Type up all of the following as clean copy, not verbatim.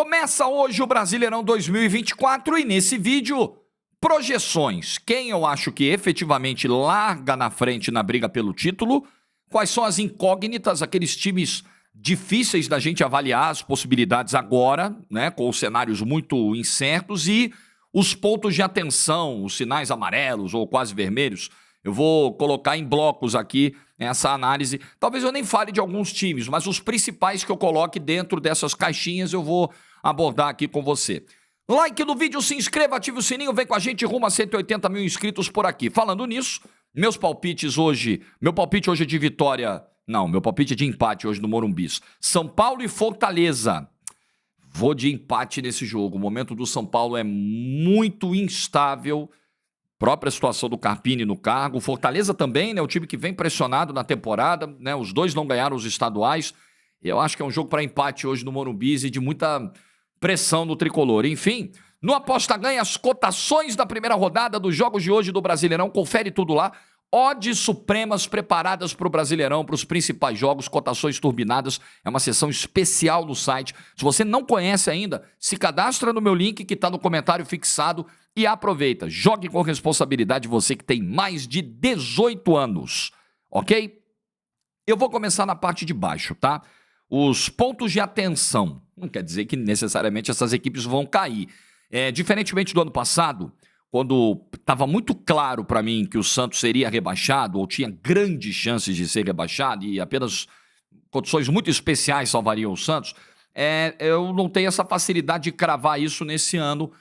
Começa hoje o Brasileirão 2024 e nesse vídeo, projeções. Quem eu acho que efetivamente larga na frente na briga pelo título, quais são as incógnitas, aqueles times difíceis da gente avaliar as possibilidades agora, né, com os cenários muito incertos e os pontos de atenção, os sinais amarelos ou quase vermelhos. Eu vou colocar em blocos aqui essa análise. Talvez eu nem fale de alguns times, mas os principais que eu coloque dentro dessas caixinhas eu vou abordar aqui com você. Like no vídeo, se inscreva, ative o sininho, vem com a gente rumo a 180 mil inscritos por aqui. Falando nisso, meu palpite hoje é de vitória, não, meu palpite é de empate hoje no Morumbi. São Paulo e Fortaleza. Vou de empate nesse jogo. O momento do São Paulo é muito instável. Própria situação do Carpini no cargo. Fortaleza também, né? O time que vem pressionado na temporada, né? Os dois não ganharam os estaduais. Eu acho que é um jogo para empate hoje no Morumbi e de muita pressão no tricolor. Enfim, no Aposta Ganha, as cotações da primeira rodada dos jogos de hoje do Brasileirão. Confere tudo lá. Odds supremas preparadas para o Brasileirão, para os principais jogos, cotações turbinadas. É uma sessão especial no site. Se você não conhece ainda, se cadastra no meu link que está no comentário fixado e aproveita. Jogue com responsabilidade, você que tem mais de 18 anos, ok? Eu vou começar na parte de baixo, tá? Os pontos de atenção. Não quer dizer que necessariamente essas equipes vão cair. Diferentemente do ano passado, quando estava muito claro para mim que o Santos seria rebaixado, ou tinha grandes chances de ser rebaixado, e apenas condições muito especiais salvariam o Santos, eu não tenho essa facilidade de cravar isso nesse ano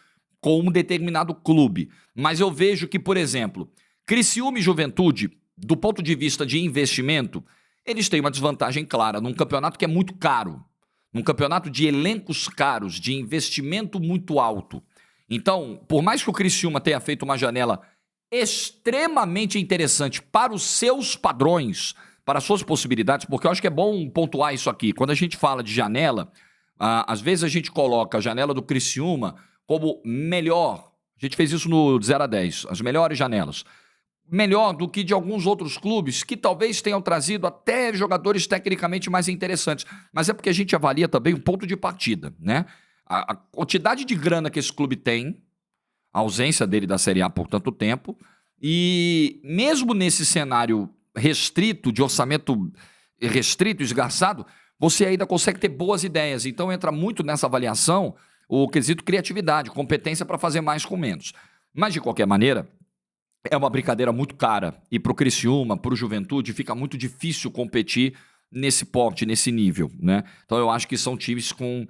com um determinado clube. Mas eu vejo que, por exemplo, Criciúma e Juventude, do ponto de vista de investimento, eles têm uma desvantagem clara num campeonato que é muito caro, num campeonato de elencos caros, de investimento muito alto. Então, por mais que o Criciúma tenha feito uma janela extremamente interessante para os seus padrões, para as suas possibilidades, porque eu acho que é bom pontuar isso aqui. Quando a gente fala de janela, às vezes a gente coloca a janela do Criciúma como melhor. A gente fez isso no 0 a 10, as melhores janelas. Melhor do que de alguns outros clubes que talvez tenham trazido até jogadores tecnicamente mais interessantes. Mas é porque a gente avalia também o ponto de partida, né? A quantidade de grana que esse clube tem, a ausência dele da Série A por tanto tempo, e mesmo nesse cenário restrito, de orçamento restrito, esgarçado, você ainda consegue ter boas ideias. Então entra muito nessa avaliação o quesito criatividade, competência para fazer mais com menos. Mas, de qualquer maneira, é uma brincadeira muito cara. E para o Criciúma, para o Juventude, fica muito difícil competir nesse porte, nesse nível, né? Então eu acho que são times com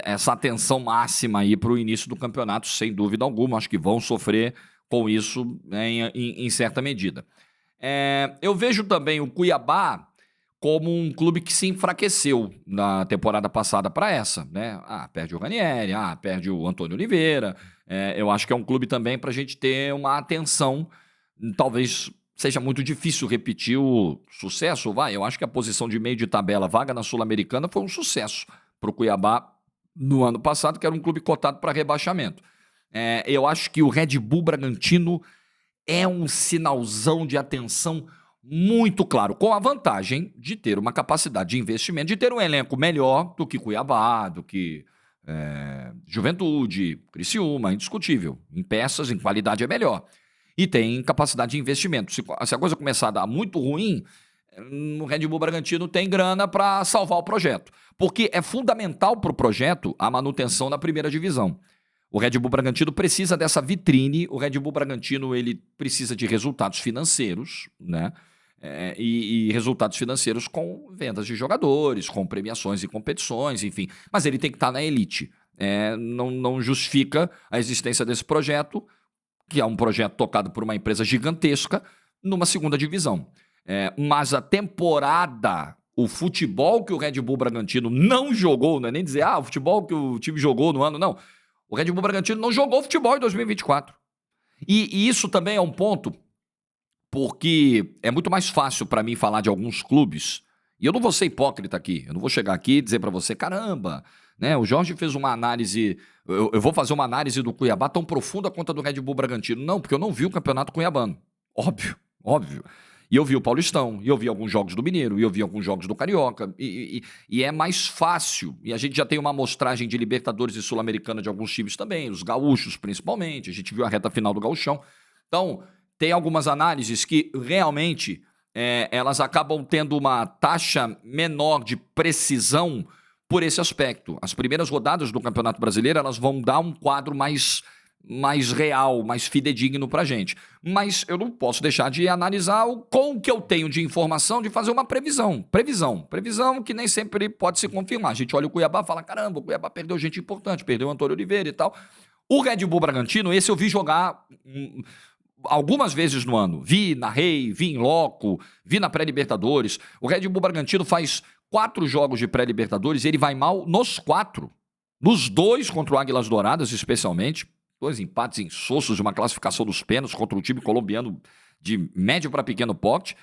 essa atenção máxima aí para o início do campeonato, sem dúvida alguma. Acho que vão sofrer com isso, né, em certa medida. Eu vejo também o Cuiabá como um clube que se enfraqueceu na temporada passada para essa, né? Perde o Ranieri, perde o Antônio Oliveira. Eu acho que é um clube também para a gente ter uma atenção, talvez seja muito difícil repetir o sucesso, eu acho que a posição de meio de tabela, vaga na Sul-Americana, foi um sucesso para o Cuiabá no ano passado, que era um clube cotado para rebaixamento. Eu acho que o Red Bull Bragantino é um sinalzão de atenção muito claro, com a vantagem de ter uma capacidade de investimento, de ter um elenco melhor do que Cuiabá, do que Juventude, Criciúma, indiscutível. Em peças, em qualidade é melhor. E tem capacidade de investimento. Se a coisa começar a dar muito ruim, o Red Bull Bragantino tem grana para salvar o projeto. Porque é fundamental para o projeto a manutenção na primeira divisão. O Red Bull Bragantino precisa dessa vitrine, o Red Bull Bragantino ele precisa de resultados financeiros, né? E resultados financeiros com vendas de jogadores, com premiações e competições, enfim. Mas ele tem que estar na elite. Não justifica a existência desse projeto, que é um projeto tocado por uma empresa gigantesca, numa segunda divisão. Mas a temporada, o futebol que o Red Bull Bragantino não jogou, não é nem dizer, o futebol que o time jogou no ano, não. O Red Bull Bragantino não jogou futebol em 2024. E isso também é um ponto, porque é muito mais fácil para mim falar de alguns clubes, e eu não vou ser hipócrita aqui, eu não vou chegar aqui e dizer para você, caramba, né, o Jorge fez uma análise, eu vou fazer uma análise do Cuiabá tão profunda quanto a do Red Bull Bragantino. Não, porque eu não vi o campeonato cuiabano. Óbvio. E eu vi o Paulistão, e eu vi alguns jogos do Mineiro, e eu vi alguns jogos do Carioca, e é mais fácil. E a gente já tem uma amostragem de Libertadores e Sul-Americana de alguns times também, os gaúchos principalmente, a gente viu a reta final do Gauchão. Então, tem algumas análises que realmente elas acabam tendo uma taxa menor de precisão por esse aspecto. As primeiras rodadas do Campeonato Brasileiro, elas vão dar um quadro mais real, mais fidedigno pra gente. Mas eu não posso deixar de analisar com o que eu tenho de informação, de fazer uma previsão. Previsão que nem sempre pode se confirmar. A gente olha o Cuiabá e fala, caramba, o Cuiabá perdeu gente importante, perdeu o Antônio Oliveira e tal. O Red Bull Bragantino, esse eu vi jogar algumas vezes no ano. Narrei, vi em loco, vi na pré-Libertadores. O Red Bull Bragantino faz 4 jogos de pré-Libertadores e ele vai mal nos 4. Nos 2 contra o Águilas Douradas, especialmente. 2 empates insossos de uma classificação dos pênaltis contra um time colombiano de médio para pequeno porte.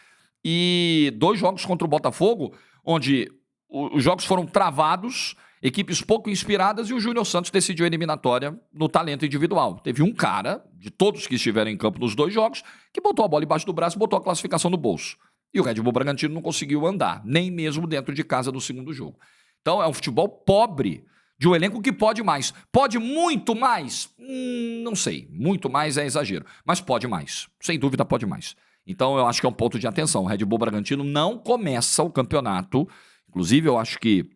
E 2 jogos contra o Botafogo, onde os jogos foram travados, equipes pouco inspiradas, e o Júnior Santos decidiu a eliminatória no talento individual. Teve um cara, de todos que estiveram em campo nos 2 jogos, que botou a bola embaixo do braço e botou a classificação no bolso. E o Red Bull Bragantino não conseguiu andar, nem mesmo dentro de casa no segundo jogo. Então é um futebol pobre, de um elenco que pode mais. Pode muito mais? Não sei. Muito mais é exagero. Mas pode mais. Sem dúvida pode mais. Então eu acho que é um ponto de atenção. O Red Bull Bragantino não começa o campeonato. Inclusive eu acho que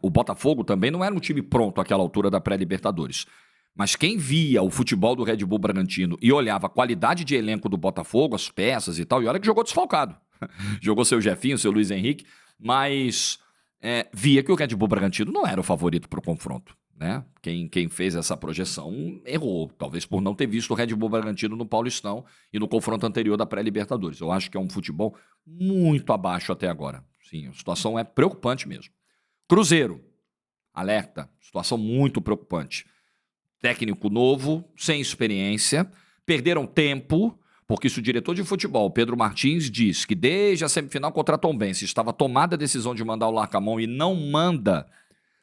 o Botafogo também não era um time pronto àquela altura da pré-Libertadores. Mas quem via o futebol do Red Bull Bragantino e olhava a qualidade de elenco do Botafogo, as peças e tal, e olha que jogou desfalcado. Jogou seu Jefinho, seu Luiz Henrique, mas via que o Red Bull Bragantino não era o favorito para o confronto. Né? Quem fez essa projeção errou, talvez por não ter visto o Red Bull Bragantino no Paulistão e no confronto anterior da pré-Libertadores. Eu acho que é um futebol muito abaixo até agora. Sim, a situação é preocupante mesmo. Cruzeiro, alerta, situação muito preocupante. Técnico novo, sem experiência, perderam tempo, porque se o diretor de futebol, Pedro Martins, diz que desde a semifinal contra a Tombense estava tomada a decisão de mandar o Larcamão e não manda,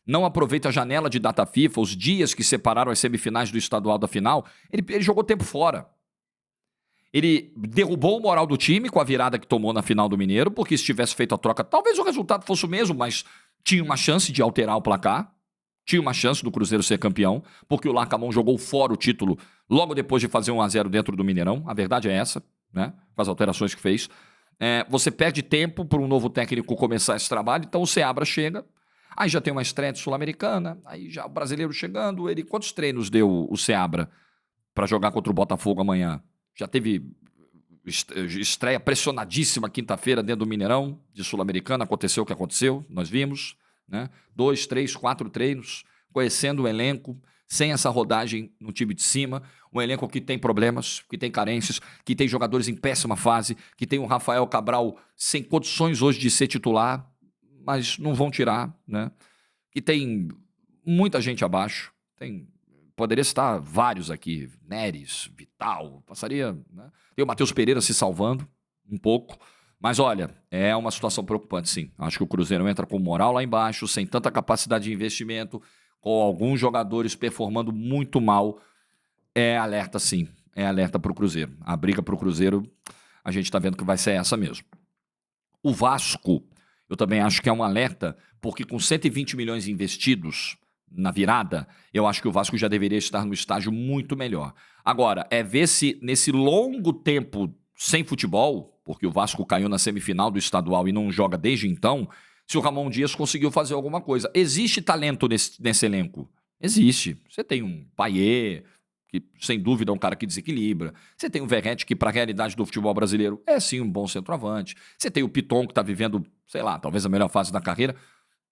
não aproveita a janela de data FIFA, os dias que separaram as semifinais do estadual da final, ele jogou tempo fora. Ele derrubou o moral do time com a virada que tomou na final do Mineiro, porque se tivesse feito a troca, talvez o resultado fosse o mesmo, mas tinha uma chance de alterar o placar. Tinha uma chance do Cruzeiro ser campeão, porque o Larcamão jogou fora o título logo depois de fazer 1-0 dentro do Mineirão. A verdade é essa, né? Com as alterações que fez. Você perde tempo para um novo técnico começar esse trabalho, então o Seabra chega, aí já tem uma estreia de Sul-Americana, aí já o brasileiro chegando. Quantos treinos deu o Seabra para jogar contra o Botafogo amanhã? Já teve estreia pressionadíssima quinta-feira dentro do Mineirão de Sul-Americana, aconteceu o que aconteceu, nós vimos. Né? 2, 3, 4 treinos, conhecendo o elenco, sem essa rodagem no time de cima, um elenco que tem problemas, que tem carências, que tem jogadores em péssima fase, que tem o Rafael Cabral sem condições hoje de ser titular, mas não vão tirar, né? Que tem muita gente abaixo, poderia citar vários aqui, Neres, Vital, passaria, né? Tem o Matheus Pereira se salvando um pouco. Mas olha, é uma situação preocupante, sim. Acho que o Cruzeiro entra com moral lá embaixo, sem tanta capacidade de investimento, com alguns jogadores performando muito mal. É alerta, sim. É alerta para o Cruzeiro. A briga para o Cruzeiro, a gente está vendo que vai ser essa mesmo. O Vasco, eu também acho que é um alerta, porque com 120 milhões investidos na virada, eu acho que o Vasco já deveria estar no estágio muito melhor. Agora, ver se nesse longo tempo sem futebol, porque o Vasco caiu na semifinal do estadual e não joga desde então, se o Ramon Dias conseguiu fazer alguma coisa. Existe talento nesse elenco? Existe. Você tem um Payet, que sem dúvida é um cara que desequilibra. Você tem o Verratti, que para a realidade do futebol brasileiro é sim um bom centroavante. Você tem o Piton, que está vivendo, sei lá, talvez a melhor fase da carreira.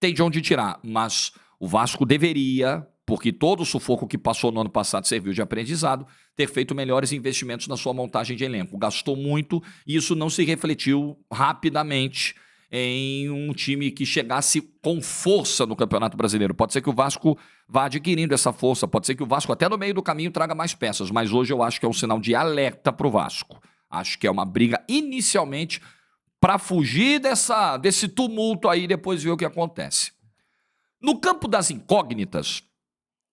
Tem de onde tirar, mas o Vasco deveria, porque todo o sufoco que passou no ano passado serviu de aprendizado, ter feito melhores investimentos na sua montagem de elenco. Gastou muito e isso não se refletiu rapidamente em um time que chegasse com força no Campeonato Brasileiro. Pode ser que o Vasco vá adquirindo essa força, pode ser que o Vasco até no meio do caminho traga mais peças, mas hoje eu acho que é um sinal de alerta para o Vasco. Acho que é uma briga inicialmente para fugir desse tumulto aí e depois ver o que acontece. No campo das incógnitas,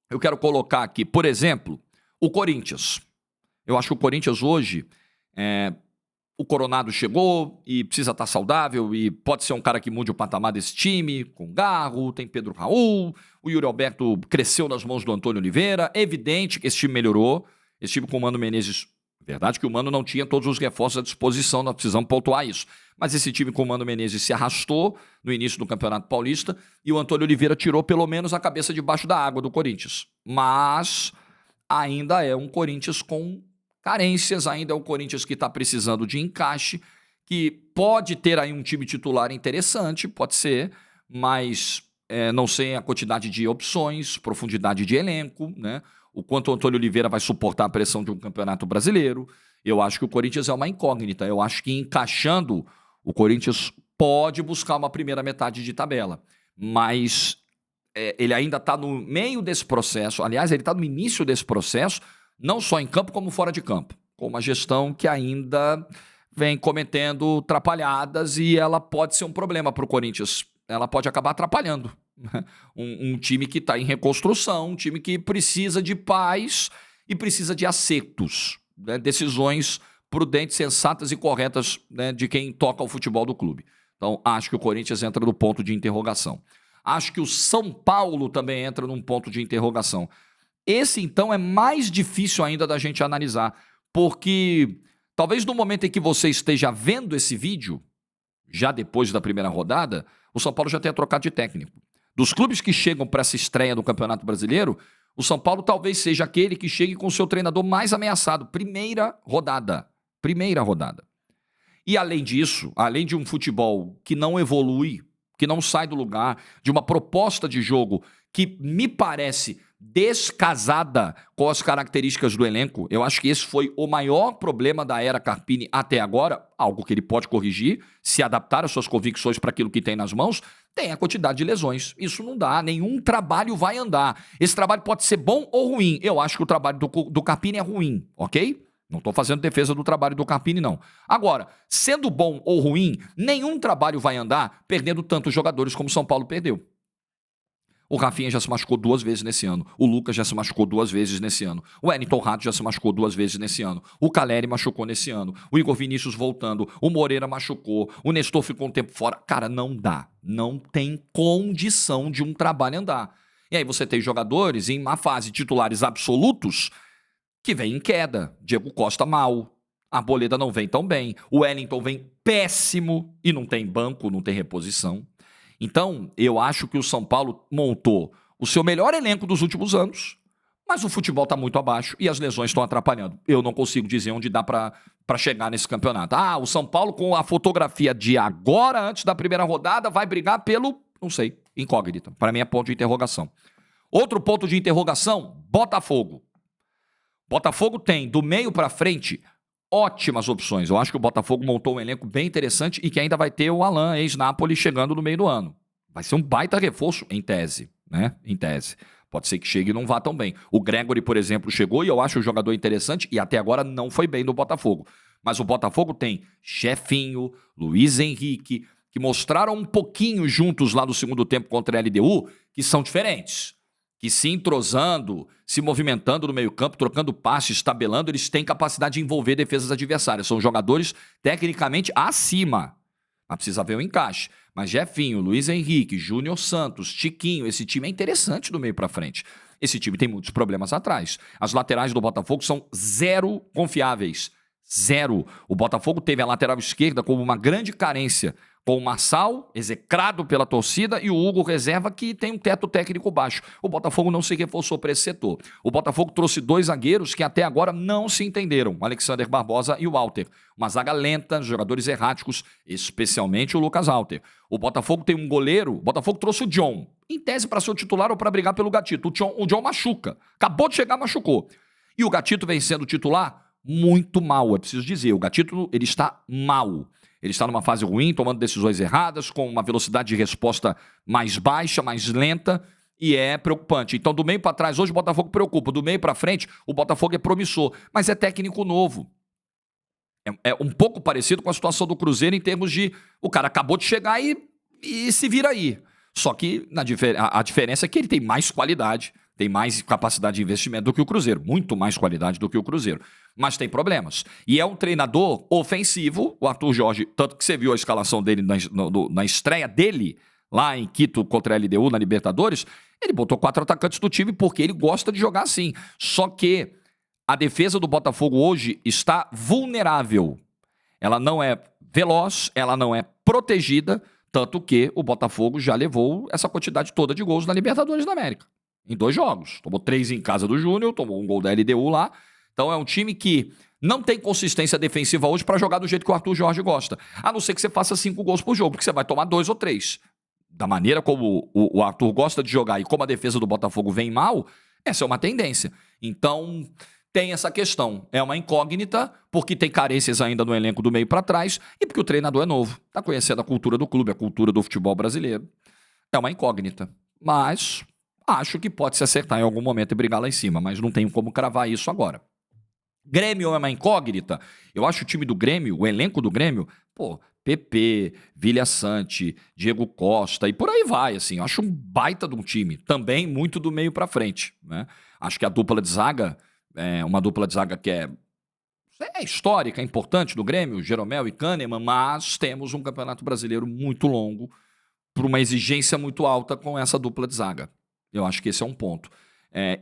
eu quero colocar aqui, por exemplo, o Corinthians. Eu acho que o Corinthians hoje o Coronado chegou e precisa estar saudável e pode ser um cara que mude o patamar desse time, com Garro, tem Pedro Raul, o Yuri Alberto cresceu nas mãos do Antônio Oliveira, é evidente que esse time melhorou, esse time com o Mano Menezes, verdade que o Mano não tinha todos os reforços à disposição, nós precisamos pontuar isso, mas esse time com o Mano Menezes se arrastou no início do Campeonato Paulista e o Antônio Oliveira tirou pelo menos a cabeça debaixo da água do Corinthians, mas ainda é um Corinthians com carências, ainda é o Corinthians que está precisando de encaixe, que pode ter aí um time titular interessante, pode ser, mas não sei a quantidade de opções, profundidade de elenco, né? O quanto o Antônio Oliveira vai suportar a pressão de um campeonato brasileiro. Eu acho que o Corinthians é uma incógnita. Eu acho que encaixando, o Corinthians pode buscar uma primeira metade de tabela, mas ele ainda está no meio desse processo, aliás, ele está no início desse processo, não só em campo como fora de campo, com uma gestão que ainda vem cometendo atrapalhadas e ela pode ser um problema para o Corinthians. Ela pode acabar atrapalhando um time que está em reconstrução, um time que precisa de paz e precisa de acertos, né? Decisões prudentes, sensatas e corretas, né, de quem toca o futebol do clube. Então, acho que o Corinthians entra no ponto de interrogação. Acho que o São Paulo também entra num ponto de interrogação. Esse, então, é mais difícil ainda da gente analisar, porque talvez no momento em que você esteja vendo esse vídeo, já depois da primeira rodada, o São Paulo já tenha trocado de técnico. Dos clubes que chegam para essa estreia do Campeonato Brasileiro, o São Paulo talvez seja aquele que chegue com o seu treinador mais ameaçado. Primeira rodada. E além disso, além de um futebol que não evolui, que não sai do lugar, de uma proposta de jogo que me parece descasada com as características do elenco, eu acho que esse foi o maior problema da era Carpini até agora, algo que ele pode corrigir, se adaptar às suas convicções para aquilo que tem nas mãos, tem a quantidade de lesões. Isso não dá, nenhum trabalho vai andar. Esse trabalho pode ser bom ou ruim. Eu acho que o trabalho do Carpini é ruim, ok? Não estou fazendo defesa do trabalho do Carpini, não. Agora, sendo bom ou ruim, nenhum trabalho vai andar perdendo tantos jogadores como o São Paulo perdeu. O Rafinha já se machucou 2 vezes nesse ano. O Lucas já se machucou 2 vezes nesse ano. O Wellington Rato já se machucou 2 vezes nesse ano. O Caleri machucou nesse ano. O Igor Vinícius voltando. O Moreira machucou. O Nestor ficou um tempo fora. Cara, não dá. Não tem condição de um trabalho andar. E aí você tem jogadores em má fase, titulares absolutos, que vem em queda. Diego Costa mal. Arboleda não vem tão bem. O Wellington vem péssimo e não tem banco, não tem reposição. Então, eu acho que o São Paulo montou o seu melhor elenco dos últimos anos, mas o futebol está muito abaixo e as lesões estão atrapalhando. Eu não consigo dizer onde dá para chegar nesse campeonato. O São Paulo com a fotografia de agora, antes da primeira rodada, vai brigar pelo, não sei, incógnita. Para mim é ponto de interrogação. Outro ponto de interrogação, Botafogo. Botafogo tem, do meio para frente, ótimas opções. Eu acho que o Botafogo montou um elenco bem interessante e que ainda vai ter o Alan, ex-Napoli, chegando no meio do ano. Vai ser um baita reforço, em tese, né? Em tese. Pode ser que chegue e não vá tão bem. O Gregory, por exemplo, chegou e eu acho um jogador interessante e até agora não foi bem no Botafogo. Mas o Botafogo tem Chefinho, Luiz Henrique, que mostraram um pouquinho juntos lá no segundo tempo contra a LDU, que são diferentes. Que se entrosando, se movimentando no meio-campo, trocando passes, tabelando, eles têm capacidade de envolver defesas adversárias. São jogadores tecnicamente acima. Mas precisa ver o encaixe. Mas Jefinho, Luiz Henrique, Júnior Santos, Tiquinho, esse time é interessante do meio para frente. Esse time tem muitos problemas atrás. As laterais do Botafogo são 0 confiáveis. 0. O Botafogo teve a lateral esquerda como uma grande carência, com o Marçal, execrado pela torcida, e o Hugo reserva, que tem um teto técnico baixo. O Botafogo não se reforçou para esse setor. O Botafogo trouxe 2 zagueiros que até agora não se entenderam, o Alexander Barbosa e o Walter. Uma zaga lenta, jogadores erráticos, especialmente o Lucas Walter. O Botafogo tem um goleiro, o Botafogo trouxe o John, em tese para ser o titular ou para brigar pelo Gatito. O John machuca, acabou de chegar, machucou. E o Gatito vem sendo titular muito mal, é preciso dizer. O Gatito, ele está mal. Ele está numa fase ruim, tomando decisões erradas, com uma velocidade de resposta mais baixa, mais lenta, e é preocupante. Então, do meio para trás, hoje o Botafogo preocupa. Do meio para frente, o Botafogo é promissor, mas é técnico novo. É um pouco parecido com a situação do Cruzeiro em termos de o cara acabou de chegar e se vira aí. Só que a diferença é que ele tem mais qualidade, Tem mais capacidade de investimento do que o Cruzeiro, muito mais qualidade do que o Cruzeiro, mas tem problemas. E é um treinador ofensivo, o Arthur Jorge, tanto que você viu a escalação dele na estreia dele, lá em Quito contra a LDU na Libertadores, ele botou 4 atacantes do time porque ele gosta de jogar assim. Só que a defesa do Botafogo hoje está vulnerável. Ela não é veloz, ela não é protegida, tanto que o Botafogo já levou essa quantidade toda de gols na Libertadores da América. Em 2 jogos. Tomou 3 em casa do Júnior, tomou um gol da LDU lá. Então é um time que não tem consistência defensiva hoje para jogar do jeito que o Arthur Jorge gosta. A não ser que você faça 5 gols por jogo, porque você vai tomar 2 ou 3. Da maneira como o Arthur gosta de jogar e como a defesa do Botafogo vem mal, essa é uma tendência. Então tem essa questão. É uma incógnita, porque tem carências ainda no elenco do meio para trás e porque o treinador é novo. Está conhecendo a cultura do clube, a cultura do futebol brasileiro. É uma incógnita. Mas acho que pode se acertar em algum momento e brigar lá em cima, mas não tenho como cravar isso agora. Grêmio é uma incógnita? Eu acho o time do Grêmio, o elenco do Grêmio, PP, Vilha Sante, Diego Costa e por aí vai, assim. Eu acho um baita de um time, também muito do meio pra frente, né? Acho que a dupla de zaga é uma dupla de zaga que é histórica, é importante do Grêmio, Jeromel e Kahneman, mas temos um campeonato brasileiro muito longo por uma exigência muito alta com essa dupla de zaga. Eu acho que esse é um ponto.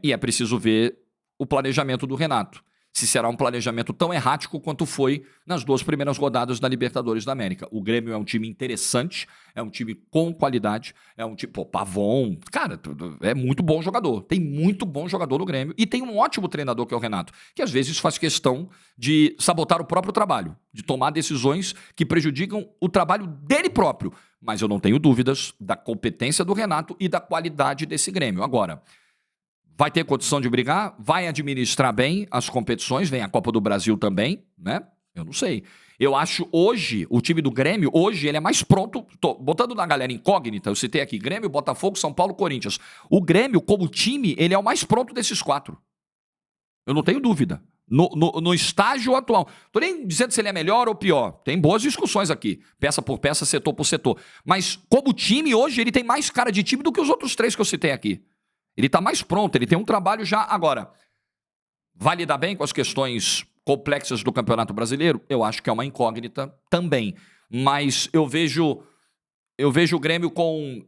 E é preciso ver o planejamento do Renato. Se será um planejamento tão errático quanto foi nas 2 primeiras rodadas da Libertadores da América. O Grêmio é um time interessante, é um time com qualidade, é um time... Pavon, cara, é muito bom jogador. Tem muito bom jogador no Grêmio e tem um ótimo treinador que é o Renato, que às vezes faz questão de sabotar o próprio trabalho, de tomar decisões que prejudicam o trabalho dele próprio. Mas eu não tenho dúvidas da competência do Renato e da qualidade desse Grêmio. Agora, vai ter condição de brigar? Vai administrar bem as competições? Vem a Copa do Brasil também, né? Eu não sei. Eu acho hoje, o time do Grêmio, hoje ele é mais pronto. Tô botando na galera incógnita, eu citei aqui Grêmio, Botafogo, São Paulo, Corinthians. O Grêmio, como time, ele é o mais pronto desses 4. Eu não tenho dúvida. No estágio atual. Tô nem dizendo se ele é melhor ou pior. Tem boas discussões aqui. Peça por peça, setor por setor. Mas como time, hoje, ele tem mais cara de time do que os outros 3 que eu citei aqui. Ele tá mais pronto, ele tem um trabalho já agora. Vai lidar bem com as questões complexas do Campeonato Brasileiro? Eu acho que é uma incógnita também. Mas eu vejo o Grêmio com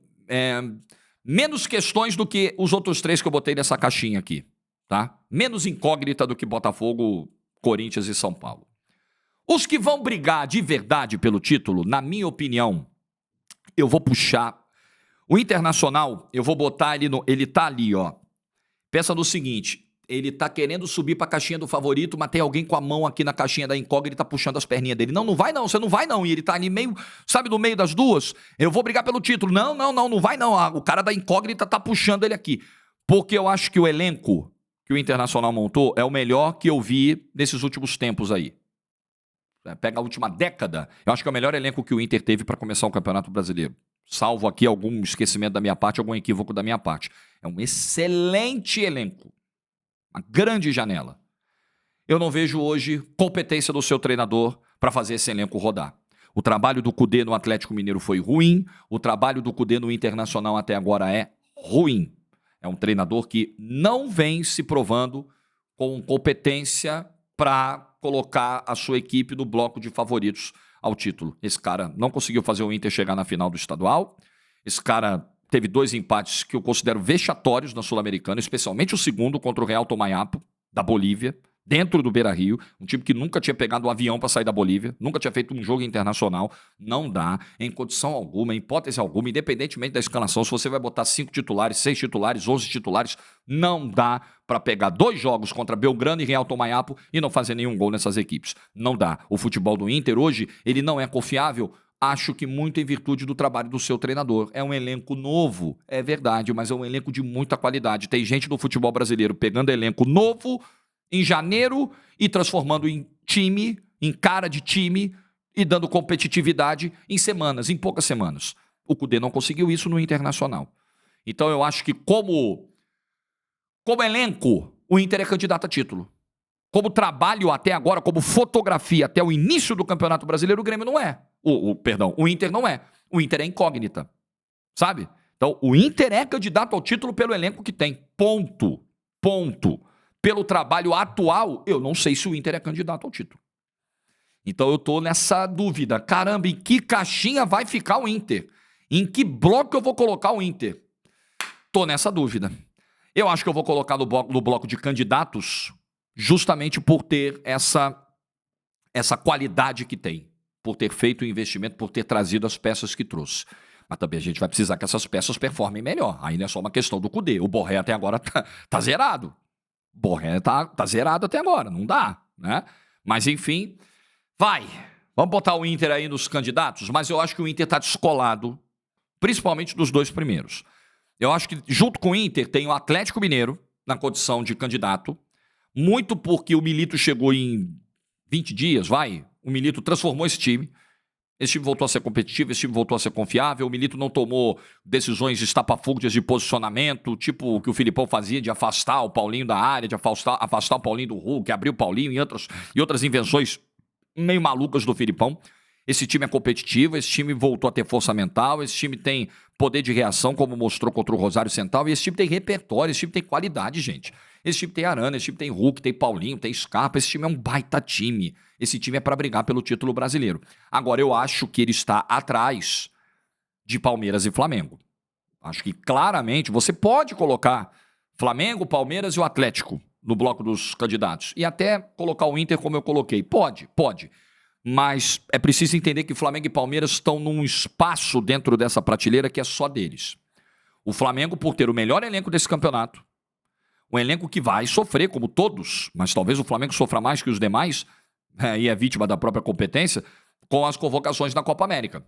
menos questões do que os outros 3 que eu botei nessa caixinha aqui. Tá? Menos incógnita do que Botafogo, Corinthians e São Paulo. Os que vão brigar de verdade pelo título, na minha opinião, eu vou puxar. O Internacional, eu vou botar ele ele tá ali, ó. Pensa no seguinte, ele tá querendo subir pra caixinha do favorito, mas tem alguém com a mão aqui na caixinha da incógnita puxando as perninhas dele. Não vai não, você não vai não. E ele tá ali meio, sabe, no meio das duas. Eu vou brigar pelo título. Não vai não. O cara da incógnita tá puxando ele aqui. Porque eu acho que o elenco que o Internacional montou é o melhor que eu vi nesses últimos tempos aí. Pega a última década, eu acho que é o melhor elenco que o Inter teve para começar o Campeonato Brasileiro. Salvo aqui algum esquecimento da minha parte, algum equívoco da minha parte. É um excelente elenco. Uma grande janela. Eu não vejo hoje competência do seu treinador para fazer esse elenco rodar. O trabalho do Cudê no Atlético Mineiro foi ruim, o trabalho do Cudê no Internacional até agora é ruim. É um treinador que não vem se provando com competência para colocar a sua equipe no bloco de favoritos ao título. Esse cara não conseguiu fazer o Inter chegar na final do estadual. Esse cara teve 2 empates que eu considero vexatórios na Sul-Americana, especialmente o segundo contra o Real Tomayapo, da Bolívia, dentro do Beira-Rio, um time que nunca tinha pegado um avião para sair da Bolívia, nunca tinha feito um jogo internacional. Não dá, em condição alguma, em hipótese alguma, independentemente da escalação, se você vai botar 5 titulares, 6 titulares, 11 titulares, não dá para pegar 2 jogos contra Belgrano e Real Tomayapo e não fazer nenhum gol nessas equipes. Não dá. O futebol do Inter hoje, ele não é confiável, acho que muito em virtude do trabalho do seu treinador. É um elenco novo, é verdade, mas é um elenco de muita qualidade. Tem gente do futebol brasileiro pegando elenco novo em janeiro e transformando em time, em cara de time e dando competitividade em semanas, em poucas semanas. O Cudê não conseguiu isso no Internacional. Então eu acho que como elenco, o Inter é candidato a título. Como trabalho até agora, como fotografia até o início do Campeonato Brasileiro, o Grêmio não é. O Inter não é. O Inter é incógnita, sabe? Então, o Inter é candidato ao título pelo elenco que tem. Ponto. Ponto. Pelo trabalho atual, eu não sei se o Inter é candidato ao título. Então, eu tô nessa dúvida. Caramba, em que caixinha vai ficar o Inter? Em que bloco eu vou colocar o Inter? Tô nessa dúvida. Eu acho que eu vou colocar no bloco de candidatos justamente por ter essa qualidade que tem. Por ter feito o investimento, por ter trazido as peças que trouxe. Mas também a gente vai precisar que essas peças performem melhor. Aí não é só uma questão do Kudê. O Borré até agora tá zerado. O Borré tá zerado até agora. Não dá, né? Mas enfim, vai. Vamos botar o Inter aí nos candidatos? Mas eu acho que o Inter tá descolado, principalmente dos dois primeiros. Eu acho que junto com o Inter tem o Atlético Mineiro na condição de candidato. Muito porque o Milito chegou em 20 dias, vai. O Milito transformou esse time. Esse time voltou a ser competitivo, esse time voltou a ser confiável. O Milito não tomou decisões estapafúrdias de posicionamento, tipo o que o Filipão fazia de afastar o Paulinho da área, de afastar o Paulinho do Hulk, abrir o Paulinho e outras invenções meio malucas do Filipão. Esse time é competitivo, esse time voltou a ter força mental, esse time tem poder de reação, como mostrou contra o Rosário Central, e esse time tem repertório, esse time tem qualidade, gente. Esse time tem Arana, esse time tem Hulk, tem Paulinho, tem Scarpa, esse time é um baita time. Esse time é para brigar pelo título brasileiro. Agora, eu acho que ele está atrás de Palmeiras e Flamengo. Acho que claramente você pode colocar Flamengo, Palmeiras e o Atlético no bloco dos candidatos. E até colocar o Inter como eu coloquei. Pode. Mas é preciso entender que Flamengo e Palmeiras estão num espaço dentro dessa prateleira que é só deles. O Flamengo, por ter o melhor elenco desse campeonato, um elenco que vai sofrer, como todos, mas talvez o Flamengo sofra mais que os demais, e é vítima da própria competência, com as convocações na Copa América.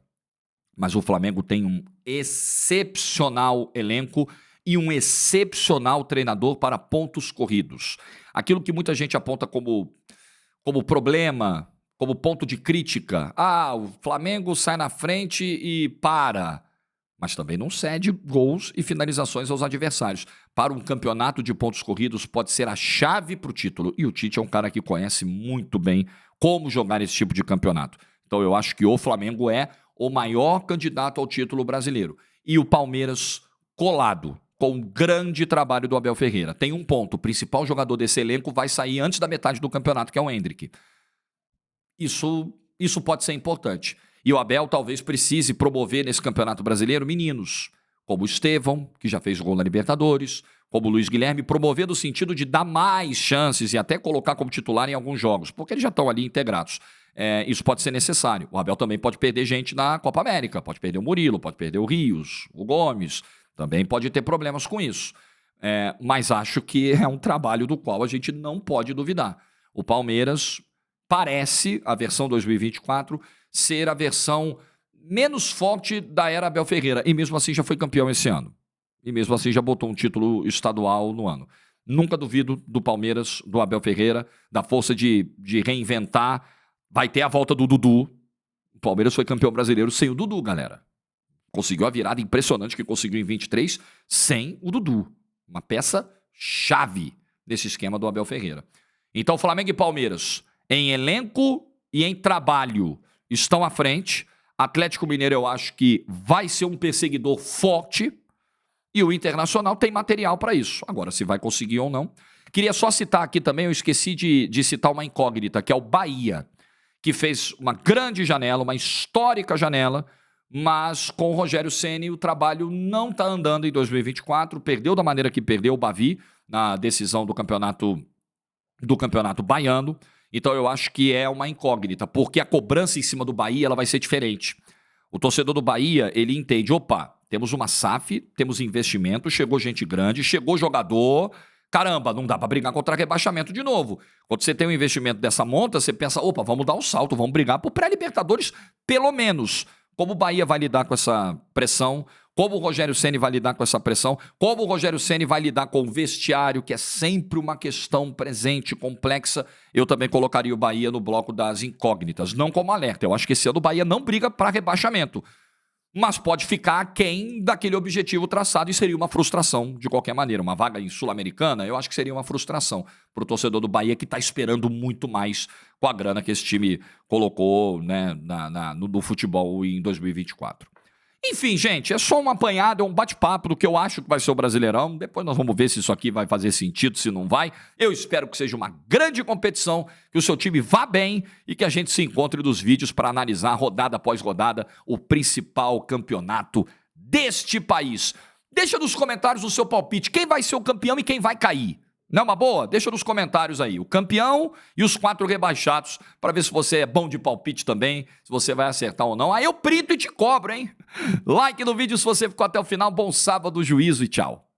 Mas o Flamengo tem um excepcional elenco e um excepcional treinador para pontos corridos. Aquilo que muita gente aponta como problema, como ponto de crítica. O Flamengo sai na frente e para, mas também não cede gols e finalizações aos adversários. Para um campeonato de pontos corridos pode ser a chave para o título. E o Tite é um cara que conhece muito bem como jogar esse tipo de campeonato. Então eu acho que o Flamengo é o maior candidato ao título brasileiro. E o Palmeiras colado, com o grande trabalho do Abel Ferreira. Tem um ponto, o principal jogador desse elenco vai sair antes da metade do campeonato, que é o Endrick. Isso pode ser importante. E o Abel talvez precise promover nesse campeonato brasileiro meninos, como o Estevão, que já fez gol na Libertadores, como o Luiz Guilherme, promover no sentido de dar mais chances e até colocar como titular em alguns jogos, porque eles já estão ali integrados. Isso pode ser necessário. O Abel também pode perder gente na Copa América, pode perder o Murilo, pode perder o Rios, o Gomes, também pode ter problemas com isso. Mas acho que é um trabalho do qual a gente não pode duvidar. O Palmeiras parece, a versão 2024, ser a versão menos forte da era Abel Ferreira. E mesmo assim já foi campeão esse ano. E mesmo assim já botou um título estadual no ano. Nunca duvido do Palmeiras, do Abel Ferreira, da força de reinventar. Vai ter a volta do Dudu. O Palmeiras foi campeão brasileiro sem o Dudu, galera. Conseguiu a virada impressionante que conseguiu em 23 sem o Dudu. Uma peça chave desse esquema do Abel Ferreira. Então, Flamengo e Palmeiras, em elenco e em trabalho, estão à frente. Atlético Mineiro eu acho que vai ser um perseguidor forte e o Internacional tem material para isso. Agora, se vai conseguir ou não. Queria só citar aqui também, eu esqueci de citar uma incógnita, que é o Bahia, que fez uma grande janela, uma histórica janela, mas com o Rogério Ceni o trabalho não está andando em 2024, perdeu da maneira que perdeu o Bavi na decisão do campeonato baiano. Então eu acho que é uma incógnita, porque a cobrança em cima do Bahia ela vai ser diferente. O torcedor do Bahia, ele entende, opa, temos uma SAF, temos investimento, chegou gente grande, chegou jogador, caramba, não dá para brigar contra rebaixamento de novo. Quando você tem um investimento dessa monta, você pensa, opa, vamos dar um salto, vamos brigar por pré-Libertadores, pelo menos. Como o Bahia vai lidar com essa pressão, como o Rogério Ceni vai lidar com essa pressão, como o Rogério Ceni vai lidar com o vestiário, que é sempre uma questão presente, complexa, eu também colocaria o Bahia no bloco das incógnitas, não como alerta. Eu acho que esse ano o Bahia não briga para rebaixamento, mas pode ficar aquém daquele objetivo traçado e seria uma frustração de qualquer maneira. Uma vaga em Sul-Americana, eu acho que seria uma frustração para o torcedor do Bahia que está esperando muito mais com a grana que esse time colocou, né, no futebol em 2024. Enfim, gente, é só um apanhado, é um bate-papo do que eu acho que vai ser o Brasileirão. Depois nós vamos ver se isso aqui vai fazer sentido, se não vai. Eu espero que seja uma grande competição, que o seu time vá bem e que a gente se encontre nos vídeos para analisar rodada após rodada o principal campeonato deste país. Deixa nos comentários o seu palpite, quem vai ser o campeão e quem vai cair. Não é uma boa? Deixa nos comentários aí, o campeão e os 4 rebaixados, para ver se você é bom de palpite também, se você vai acertar ou não. Aí eu printo e te cobro, hein? Like no vídeo se você ficou até o final. Bom sábado, juízo e tchau.